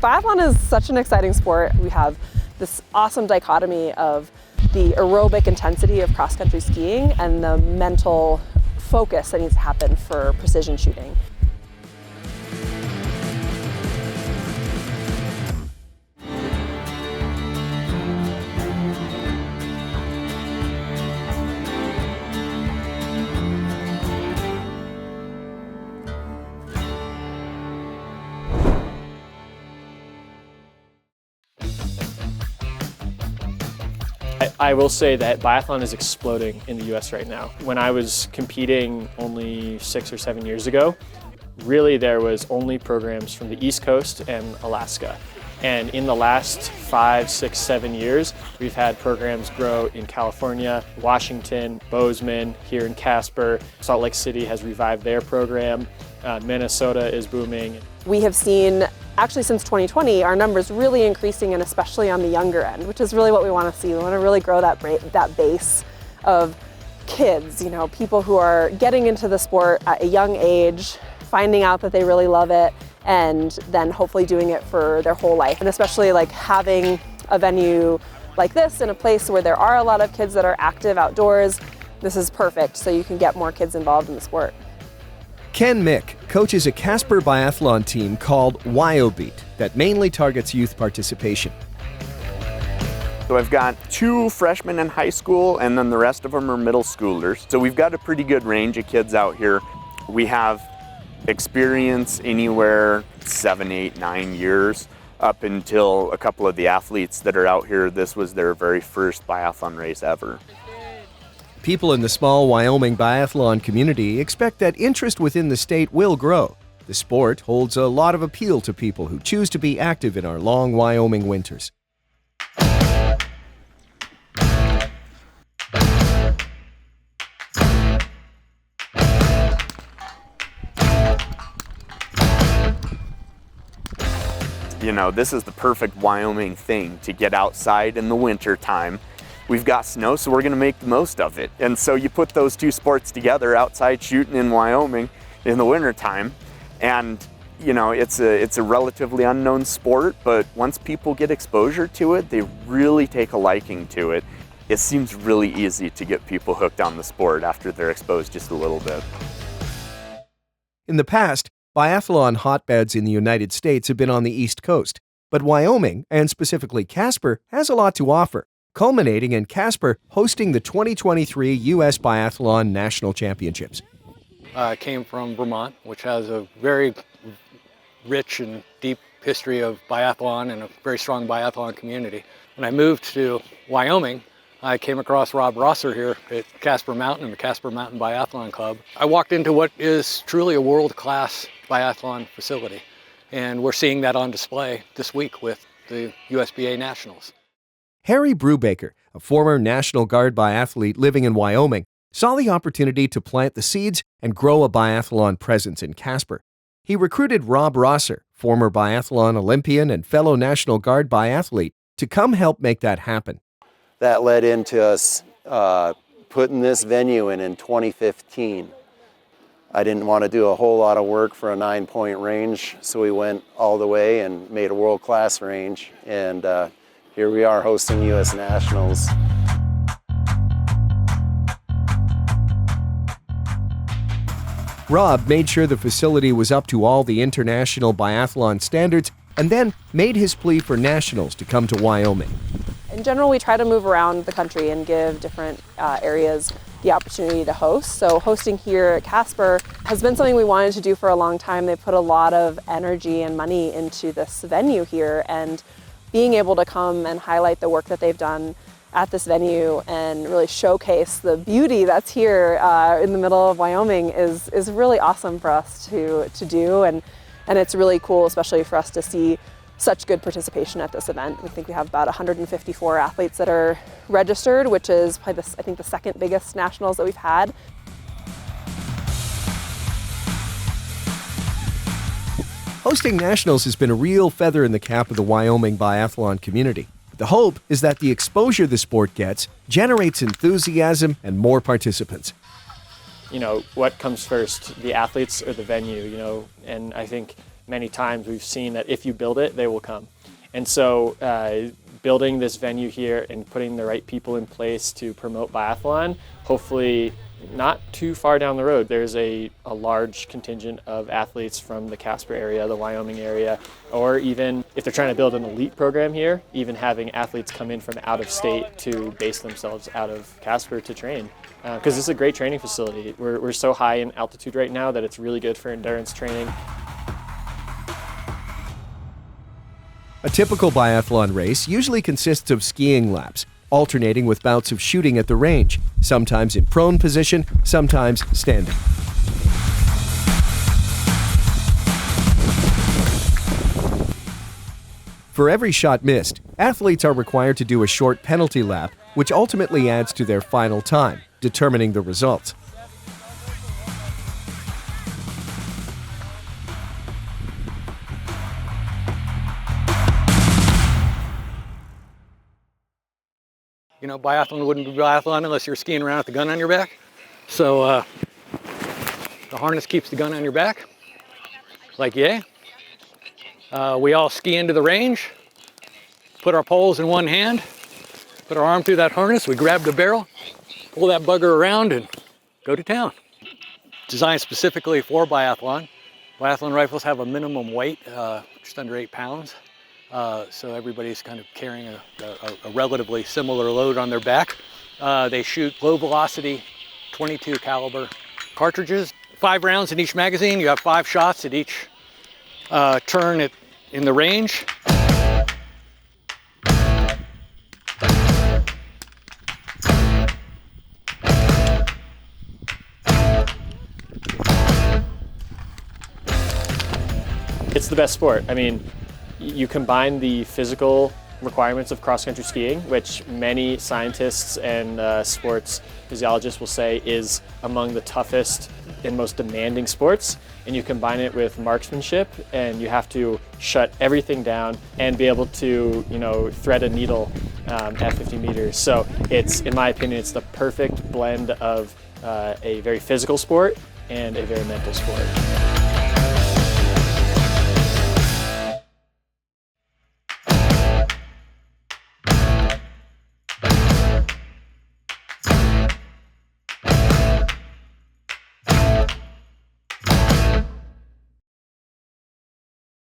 Biathlon is such an exciting sport. We have this awesome dichotomy of the aerobic intensity of cross-country skiing and the mental focus that needs to happen for precision shooting. I will say that biathlon is exploding in the US right now. When I was competing only 6 or 7 years ago, really there was only programs from the East Coast and Alaska. And in the last 5, 6, 7 years, we've had programs grow in California, Washington, Bozeman, here in Casper. Salt Lake City has revived their program. Minnesota is booming. We have seen, actually since 2020, our numbers really increasing, and especially on the younger end, which is really what we want to see. We want to really grow that base of kids, people who are getting into the sport at a young age, finding out that they really love it, and then hopefully doing it for their whole life. And especially like having a venue like this in a place where there are a lot of kids that are active outdoors, this is perfect so you can get more kids involved in the sport. Ken Mick coaches a Casper Biathlon team called Wyoming that mainly targets youth participation. So I've got 2 freshmen in high school, and then the rest of them are middle schoolers. So we've got a pretty good range of kids out here. We have experience anywhere 7, 8, 9 years up until a couple of the athletes that are out here. This was their very first biathlon race ever. People in the small Wyoming biathlon community expect that interest within the state will grow. The sport holds a lot of appeal to people who choose to be active in our long Wyoming winters. This is the perfect Wyoming thing to get outside in the winter time. We've got snow, so we're going to make the most of it. And so you put those 2 sports together, outside shooting in Wyoming in the winter time, and it's a relatively unknown sport, but once people get exposure to it, they really take a liking to it. It seems really easy to get people hooked on the sport after they're exposed just a little bit. In the past, biathlon hotbeds in the United States have been on the East Coast, but Wyoming, and specifically Casper, has a lot to offer, culminating in Casper hosting the 2023 US Biathlon National Championships. I came from Vermont, which has a very rich and deep history of biathlon and a very strong biathlon community. When I moved to Wyoming, I came across Rob Rosser here at Casper Mountain and the Casper Mountain Biathlon Club. I walked into what is truly a world-class biathlon facility, and we're seeing that on display this week with the USBA Nationals. Harry Brubaker, a former National Guard biathlete living in Wyoming, saw the opportunity to plant the seeds and grow a biathlon presence in Casper. He recruited Rob Rosser, former biathlon Olympian and fellow National Guard biathlete, to come help make that happen. That led into us putting this venue in 2015. I didn't want to do a whole lot of work for a 9-point range, so we went all the way and made a world-class range, and here we are hosting US Nationals. Rob made sure the facility was up to all the international biathlon standards and then made his plea for nationals to come to Wyoming. In general, we try to move around the country and give different areas the opportunity to host. So hosting here at Casper has been something we wanted to do for a long time. They put a lot of energy and money into this venue here, and being able to come and highlight the work that they've done at this venue and really showcase the beauty that's here in the middle of Wyoming is really awesome for us to do, and it's really cool, especially for us to see such good participation at this event. We think we have about 154 athletes that are registered, which is probably I think the second biggest nationals that we've had. Hosting nationals has been a real feather in the cap of the Wyoming biathlon community. The hope is that the exposure the sport gets generates enthusiasm and more participants. What comes first, the athletes or the venue, and I think many times, we've seen that if you build it, they will come. And so building this venue here and putting the right people in place to promote biathlon, hopefully not too far down the road, there's a large contingent of athletes from the Casper area, the Wyoming area, or even if they're trying to build an elite program here, even having athletes come in from out of state to base themselves out of Casper to train. Because it's a great training facility. We're so high in altitude right now that it's really good for endurance training. A typical biathlon race usually consists of skiing laps, alternating with bouts of shooting at the range, sometimes in prone position, sometimes standing. For every shot missed, athletes are required to do a short penalty lap, which ultimately adds to their final time, determining the results. You know, biathlon wouldn't be biathlon unless you're skiing around with the gun on your back. So the harness keeps the gun on your back, like yay. We all ski into the range, put our poles in one hand, put our arm through that harness, we grab the barrel, pull that bugger around and go to town. Designed specifically for biathlon. Biathlon rifles have a minimum weight, just under 8 pounds. So everybody's kind of carrying a relatively similar load on their back. They shoot low velocity, 22 caliber cartridges, 5 rounds in each magazine. You have 5 shots at each turn in the range. It's the best sport. I mean, you combine the physical requirements of cross-country skiing, which many scientists and sports physiologists will say is among the toughest and most demanding sports, and you combine it with marksmanship, and you have to shut everything down and be able to, you know, thread a needle at 50 meters. So it's, in my opinion, it's the perfect blend of a very physical sport and a very mental sport.